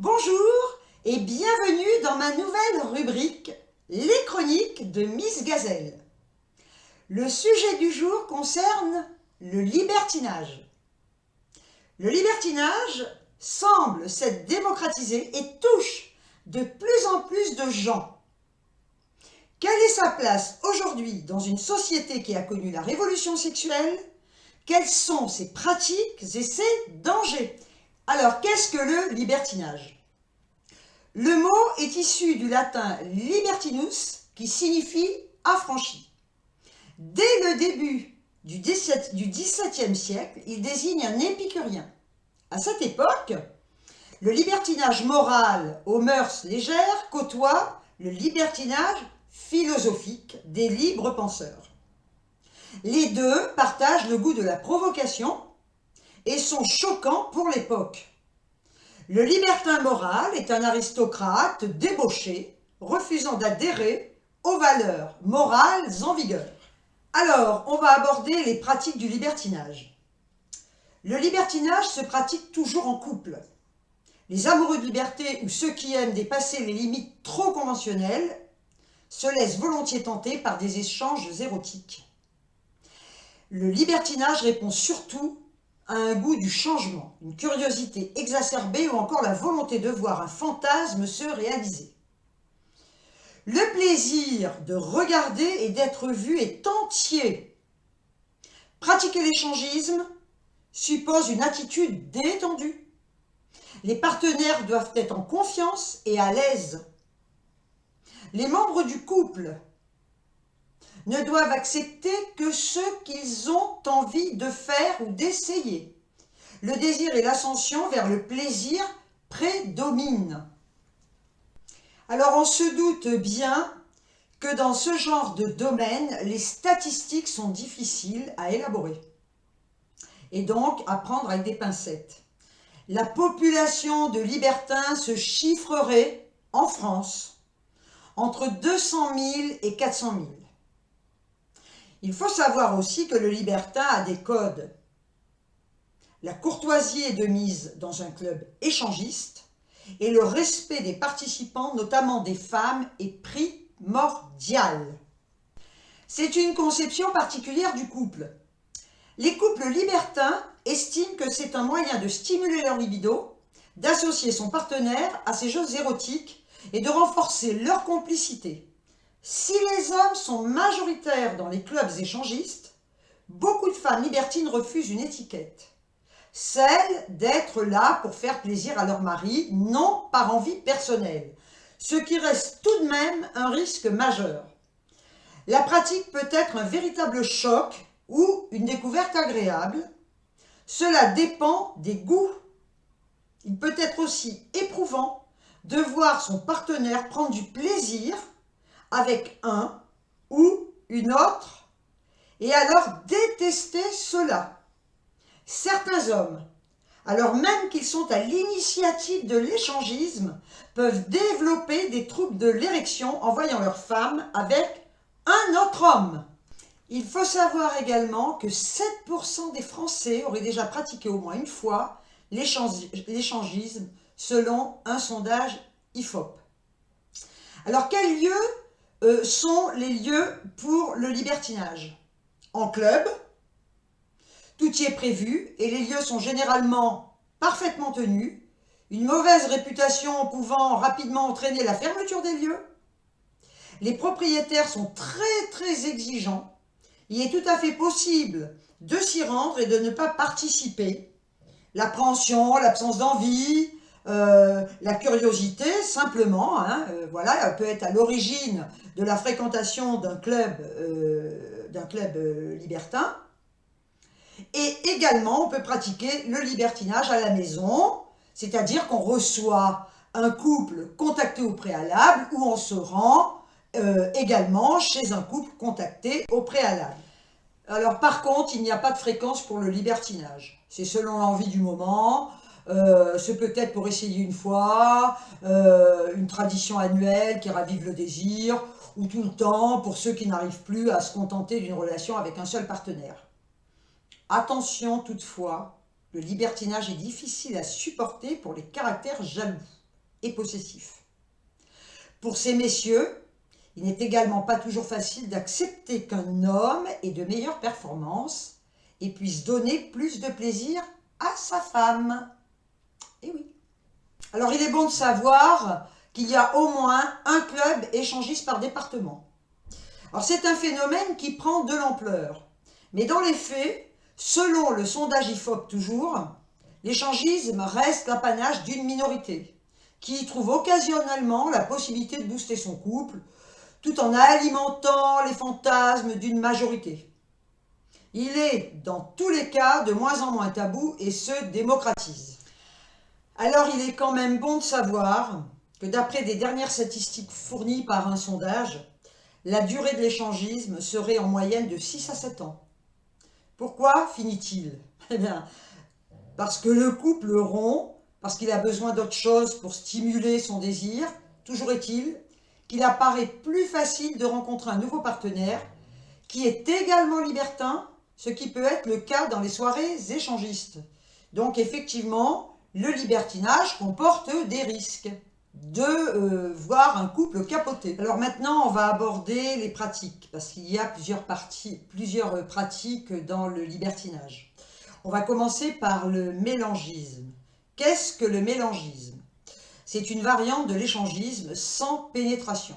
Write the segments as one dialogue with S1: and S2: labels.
S1: Bonjour et bienvenue dans ma nouvelle rubrique Les chroniques de Miss Gazelle. Le sujet du jour concerne le libertinage. Le libertinage semble s'être démocratisé et touche de plus en plus de gens. Quelle est sa place aujourd'hui dans une société qui a connu la révolution sexuelle? Quelles sont ses pratiques et ses dangers? Alors, qu'est-ce que le libertinage? Le mot est issu du latin libertinus, qui signifie affranchi. Dès le début du XVIIe siècle, il désigne un épicurien. À cette époque, le libertinage moral aux mœurs légères côtoie le libertinage philosophique des libres penseurs. Les deux partagent le goût de la provocation et sont choquants pour l'époque. Le libertin moral est un aristocrate débauché, refusant d'adhérer aux valeurs morales en vigueur. Alors, on va aborder les pratiques du libertinage. Le libertinage se pratique toujours en couple. Les amoureux de liberté ou ceux qui aiment dépasser les limites trop conventionnelles se laissent volontiers tenter par des échanges érotiques. Le libertinage répond surtout à un goût du changement, une curiosité exacerbée ou encore la volonté de voir un fantasme se réaliser. Le plaisir de regarder et d'être vu est entier. Pratiquer l'échangisme suppose une attitude détendue. Les partenaires doivent être en confiance et à l'aise. Les membres du couple ne doivent accepter que ce qu'ils ont envie de faire ou d'essayer. Le désir et l'ascension vers le plaisir prédominent. Alors on se doute bien que dans ce genre de domaine, les statistiques sont difficiles à élaborer et donc à prendre avec des pincettes. La population de libertins se chiffrerait en France entre 200 000 et 400 000. Il faut savoir aussi que le libertin a des codes. La courtoisie est de mise dans un club échangiste et le respect des participants, notamment des femmes, est primordial. C'est une conception particulière du couple. Les couples libertins estiment que c'est un moyen de stimuler leur libido, d'associer son partenaire à ces jeux érotiques et de renforcer leur complicité. Si les hommes sont majoritaires dans les clubs échangistes, beaucoup de femmes libertines refusent une étiquette, celle d'être là pour faire plaisir à leur mari, non par envie personnelle, ce qui reste tout de même un risque majeur. La pratique peut être un véritable choc ou une découverte agréable. Cela dépend des goûts. Il peut être aussi éprouvant de voir son partenaire prendre du plaisir avec un ou une autre, et alors détester cela. Certains hommes, alors même qu'ils sont à l'initiative de l'échangisme, peuvent développer des troubles de l'érection en voyant leur femme avec un autre homme. Il faut savoir également que 7% des Français auraient déjà pratiqué au moins une fois l'échangisme selon un sondage IFOP. Alors quels lieux sont les lieux pour le libertinage? En club, tout y est prévu et les lieux sont généralement parfaitement tenus, une mauvaise réputation pouvant rapidement entraîner la fermeture des lieux. Les propriétaires sont très exigeants. Il est tout à fait possible de s'y rendre et de ne pas participer. L'appréhension, l'absence d'envie, la curiosité, simplement, voilà, elle peut être à l'origine de la fréquentation d'un club libertin. Et également, on peut pratiquer le libertinage à la maison, c'est-à-dire qu'on reçoit un couple contacté au préalable ou on se rend également chez un couple contacté au préalable. Alors par contre, il n'y a pas de fréquence pour le libertinage. C'est selon l'envie du moment, c'est peut-être pour essayer une fois, une tradition annuelle qui ravive le désir, ou tout le temps pour ceux qui n'arrivent plus à se contenter d'une relation avec un seul partenaire. Attention toutefois, le libertinage est difficile à supporter pour les caractères jaloux. et possessif. Pour ces messieurs, il n'est également pas toujours facile d'accepter qu'un homme ait de meilleures performances et puisse donner plus de plaisir à sa femme. Eh oui. Alors il est bon de savoir qu'il y a au moins un club échangiste par département. Alors c'est un phénomène qui prend de l'ampleur. Mais dans les faits, selon le sondage IFOP toujours, l'échangisme reste l'apanage d'une minorité qui y trouve occasionnellement la possibilité de booster son couple tout en alimentant les fantasmes d'une majorité. Il est, dans tous les cas, de moins en moins tabou et se démocratise. Alors il est quand même bon de savoir que d'après des dernières statistiques fournies par un sondage, la durée de l'échangisme serait en moyenne de 6 à 7 ans. Pourquoi finit-il? Eh bien, parce que le couple rompt, parce qu'il a besoin d'autre chose pour stimuler son désir. Toujours est-il qu'il apparaît plus facile de rencontrer un nouveau partenaire qui est également libertin, ce qui peut être le cas dans les soirées échangistes. Donc effectivement, le libertinage comporte des risques de voir un couple capoter. Alors maintenant, on va aborder les pratiques, parce qu'il y a plusieurs pratiques dans le libertinage. On va commencer par le mélangisme. Qu'est-ce que le mélangisme? C'est une variante de l'échangisme sans pénétration.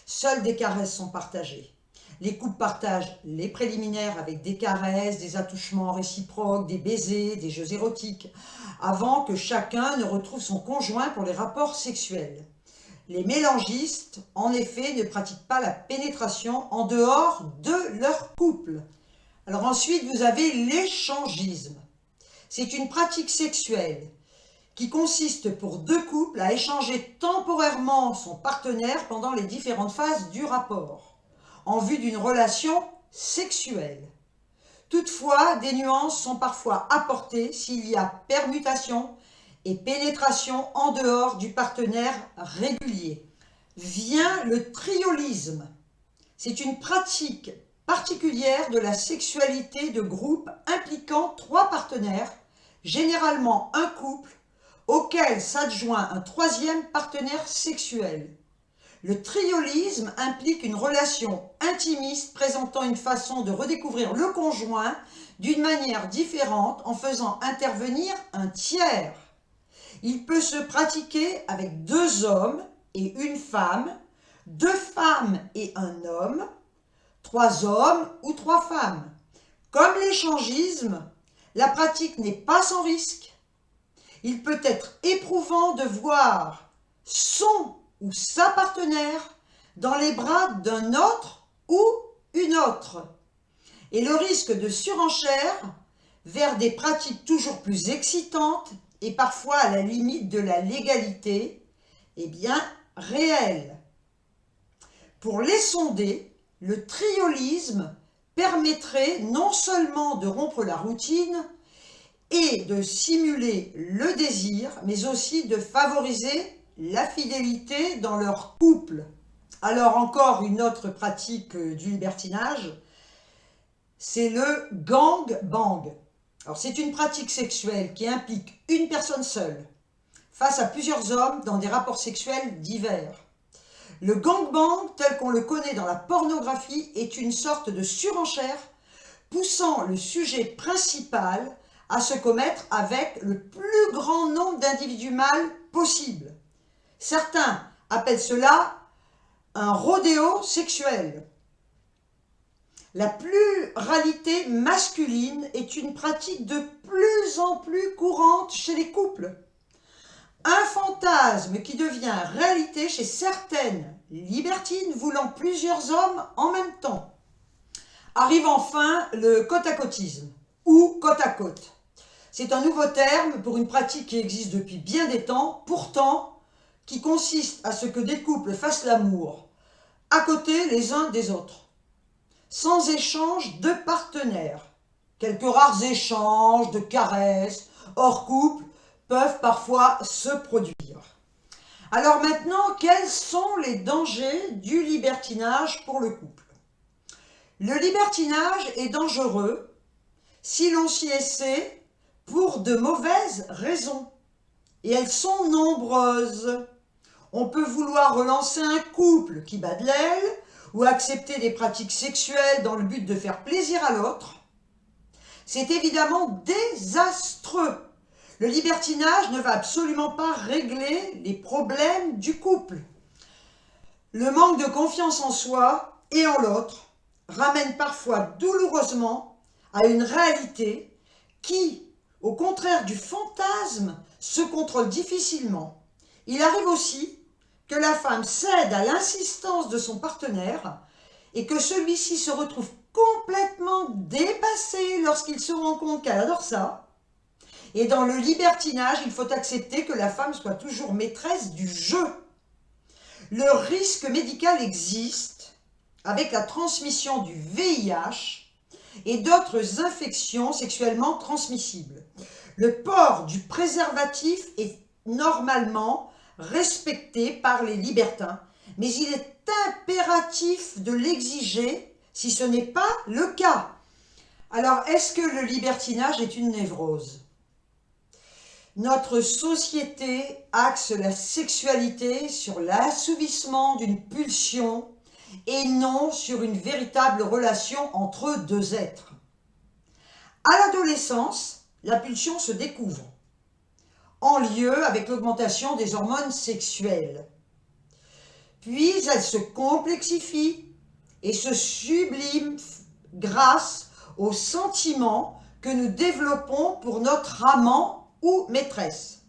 S1: Seules des caresses sont partagées. Les couples partagent les préliminaires avec des caresses, des attouchements réciproques, des baisers, des jeux érotiques, avant que chacun ne retrouve son conjoint pour les rapports sexuels. Les mélangistes, en effet, ne pratiquent pas la pénétration en dehors de leur couple. Alors ensuite, vous avez l'échangisme. C'est une pratique sexuelle qui consiste pour deux couples à échanger temporairement son partenaire pendant les différentes phases du rapport, en vue d'une relation sexuelle. Toutefois, des nuances sont parfois apportées s'il y a permutation et pénétration en dehors du partenaire régulier. Vient le triolisme. C'est une pratique particulière de la sexualité de groupe impliquant 3 partenaires, généralement un couple, auquel s'adjoint un 3e partenaire sexuel. Le triolisme implique une relation intimiste présentant une façon de redécouvrir le conjoint d'une manière différente en faisant intervenir un tiers. Il peut se pratiquer avec 2 hommes et une femme, 2 femmes et un homme, 3 hommes ou 3 femmes. Comme l'échangisme, la pratique n'est pas sans risque. Il peut être éprouvant de voir son ou sa partenaire dans les bras d'un autre ou une autre. Et le risque de surenchère vers des pratiques toujours plus excitantes et parfois à la limite de la légalité est bien réel. Pour les sondés, le triolisme permettrait non seulement de rompre la routine et de simuler le désir, mais aussi de favoriser la fidélité dans leur couple. Alors encore une autre pratique du libertinage, c'est le gangbang. Alors c'est une pratique sexuelle qui implique une personne seule face à plusieurs hommes dans des rapports sexuels divers. Le gangbang, tel qu'on le connaît dans la pornographie, est une sorte de surenchère poussant le sujet principal à se commettre avec le plus grand nombre d'individus mâles possible. Certains appellent cela un rodéo sexuel. La pluralité masculine est une pratique de plus en plus courante chez les couples. Un fantasme qui devient réalité chez certaines libertines voulant plusieurs hommes en même temps. Arrive enfin le côte-à-côtisme, ou côte-à-côte. C'est un nouveau terme pour une pratique qui existe depuis bien des temps, pourtant qui consiste à ce que des couples fassent l'amour à côté les uns des autres, sans échange de partenaires. Quelques rares échanges de caresses hors couple peuvent parfois se produire. Alors maintenant, quels sont les dangers du libertinage pour le couple? Le libertinage est dangereux si l'on s'y essaie pour de mauvaises raisons. et elles sont nombreuses. On peut vouloir relancer un couple qui bat de l'aile ou accepter des pratiques sexuelles dans le but de faire plaisir à l'autre. C'est évidemment désastreux. Le libertinage ne va absolument pas régler les problèmes du couple. Le manque de confiance en soi et en l'autre ramène parfois douloureusement à une réalité qui, au contraire du fantasme, se contrôle difficilement. Il arrive aussi que la femme cède à l'insistance de son partenaire et que celui-ci se retrouve complètement dépassé lorsqu'il se rend compte qu'elle adore ça. Et dans le libertinage, il faut accepter que la femme soit toujours maîtresse du jeu. Le risque médical existe avec la transmission du VIH et d'autres infections sexuellement transmissibles. Le port du préservatif est normalement respecté par les libertins, mais il est impératif de l'exiger si ce n'est pas le cas. Alors, est-ce que le libertinage est une névrose ? Notre société axe la sexualité sur l'assouvissement d'une pulsion et non sur une véritable relation entre deux êtres. À l'adolescence, la pulsion se découvre, en lieu avec l'augmentation des hormones sexuelles. Puis elle se complexifie et se sublime grâce aux sentiments que nous développons pour notre amant ou maîtresse.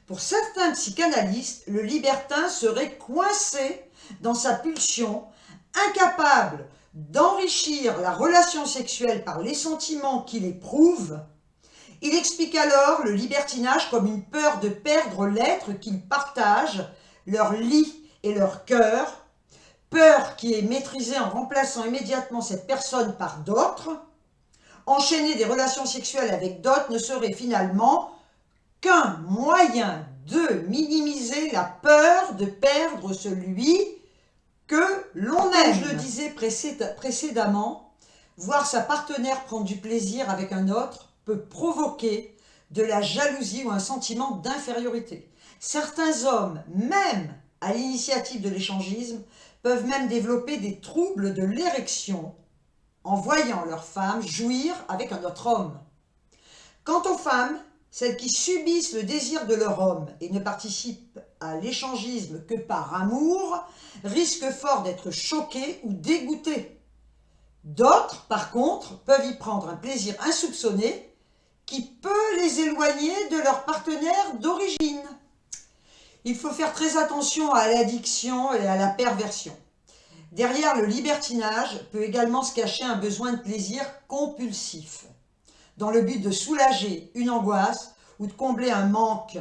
S1: Pour certains psychanalystes, le libertin serait coincé dans sa pulsion, incapable d'enrichir la relation sexuelle par les sentiments qu'il éprouve. Il explique alors le libertinage comme une peur de perdre l'être qu'ils partagent, leur lit et leur cœur, peur qui est maîtrisée en remplaçant immédiatement cette personne par d'autres. Enchaîner des relations sexuelles avec d'autres ne serait finalement qu'un moyen de minimiser la peur de perdre celui que l'on aime. Comme je le disais précédemment, voir sa partenaire prendre du plaisir avec un autre peut provoquer de la jalousie ou un sentiment d'infériorité. Certains hommes, même à l'initiative de l'échangisme, peuvent même développer des troubles de l'érection en voyant leur femme jouir avec un autre homme. Quant aux femmes, celles qui subissent le désir de leur homme et ne participent à l'échangisme que par amour, risquent fort d'être choquées ou dégoûtées. D'autres, par contre, peuvent y prendre un plaisir insoupçonné qui peut les éloigner de leur partenaire d'origine. Il faut faire très attention à l'addiction et à la perversion. Derrière le libertinage peut également se cacher un besoin de plaisir compulsif, dans le but de soulager une angoisse ou de combler un manque.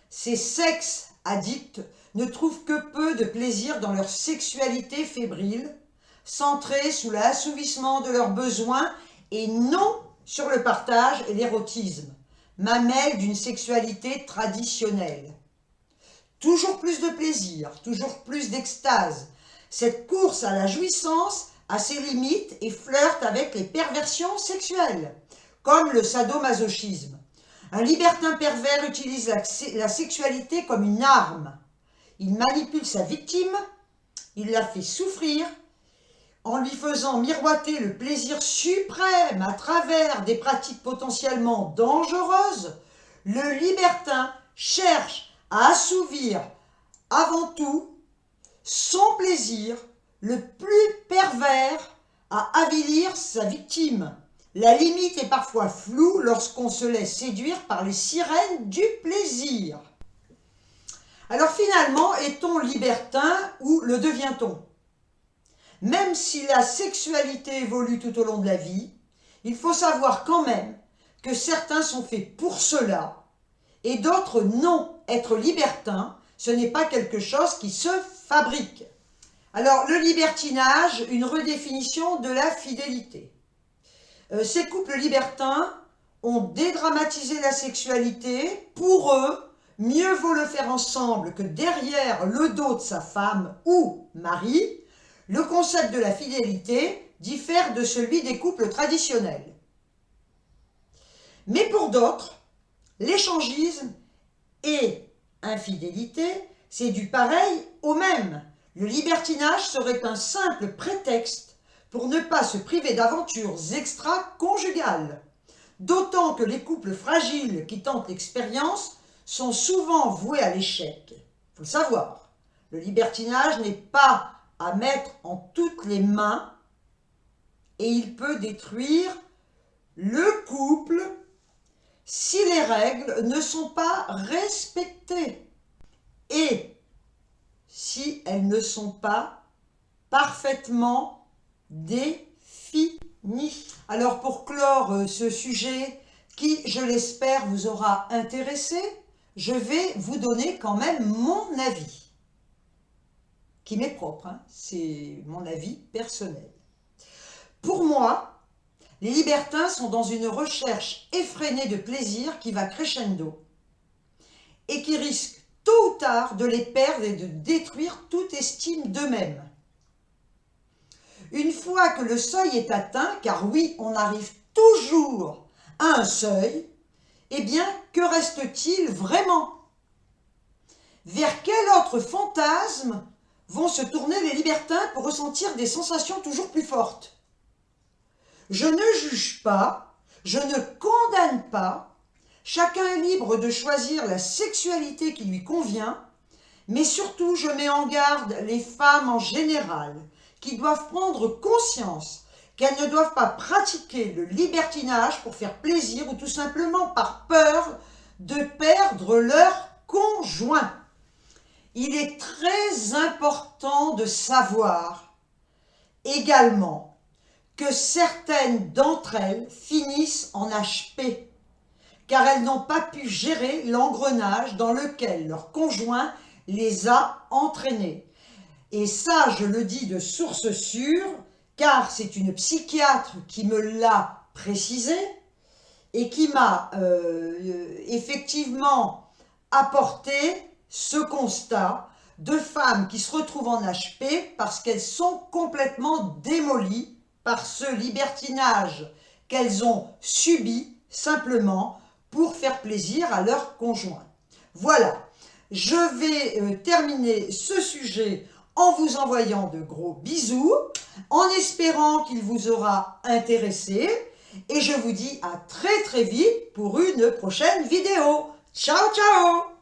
S1: Ces sex-addicts ne trouvent que peu de plaisir dans leur sexualité fébrile, centrée sous l'assouvissement de leurs besoins et non sur le partage et l'érotisme, mamelle d'une sexualité traditionnelle. Toujours plus de plaisir, toujours plus d'extase. Cette course à la jouissance a ses limites et flirte avec les perversions sexuelles, comme le sadomasochisme. Un libertin pervers utilise la sexualité comme une arme. Il manipule sa victime, il la fait souffrir, en lui faisant miroiter le plaisir suprême à travers des pratiques potentiellement dangereuses. Le libertin cherche à assouvir avant tout son plaisir le plus pervers à avilir sa victime. La limite est parfois floue lorsqu'on se laisse séduire par les sirènes du plaisir. Alors finalement, est-on libertin ou le devient-on ? Même si la sexualité évolue tout au long de la vie, il faut savoir quand même que certains sont faits pour cela et d'autres non. Être libertin, ce n'est pas quelque chose qui se fabrique. Alors, le libertinage, une redéfinition de la fidélité. Ces couples libertins ont dédramatisé la sexualité. Pour eux, mieux vaut le faire ensemble que derrière le dos de sa femme ou mari. Le concept de la fidélité diffère de celui des couples traditionnels. Mais pour d'autres, l'échangisme et infidélité, c'est du pareil au même. Le libertinage serait un simple prétexte pour ne pas se priver d'aventures extra-conjugales. D'autant que les couples fragiles qui tentent l'expérience sont souvent voués à l'échec. Il faut le savoir. Le libertinage n'est pas à mettre en toutes les mains et il peut détruire le couple si les règles ne sont pas respectées et si elles ne sont pas parfaitement définies. Alors pour clore ce sujet qui, je l'espère, vous aura intéressé, je vais vous donner quand même mon avis, qui m'est propre, hein, c'est mon avis personnel. Pour moi, les libertins sont dans une recherche effrénée de plaisir qui va crescendo et qui risque tôt ou tard de les perdre et de détruire toute estime d'eux-mêmes. Une fois que le seuil est atteint, car oui, on arrive toujours à un seuil, eh bien, que reste-t-il vraiment? Vers quel autre fantasme vont se tourner les libertins pour ressentir des sensations toujours plus fortes? Je ne juge pas, je ne condamne pas, chacun est libre de choisir la sexualité qui lui convient, mais surtout je mets en garde les femmes en général, qui doivent prendre conscience qu'elles ne doivent pas pratiquer le libertinage pour faire plaisir ou tout simplement par peur de perdre leur conjoint. Il est très important de savoir également que certaines d'entre elles finissent en HP, car elles n'ont pas pu gérer l'engrenage dans lequel leur conjoint les a entraînées. Et ça, je le dis de source sûre, car c'est une psychiatre qui me l'a précisé et qui m'a effectivement apporté ce constat de femmes qui se retrouvent en HP parce qu'elles sont complètement démolies par ce libertinage qu'elles ont subi simplement pour faire plaisir à leur conjoint. Voilà, je vais terminer ce sujet en vous envoyant de gros bisous, en espérant qu'il vous aura intéressé, et je vous dis à très très vite pour une prochaine vidéo. Ciao ciao!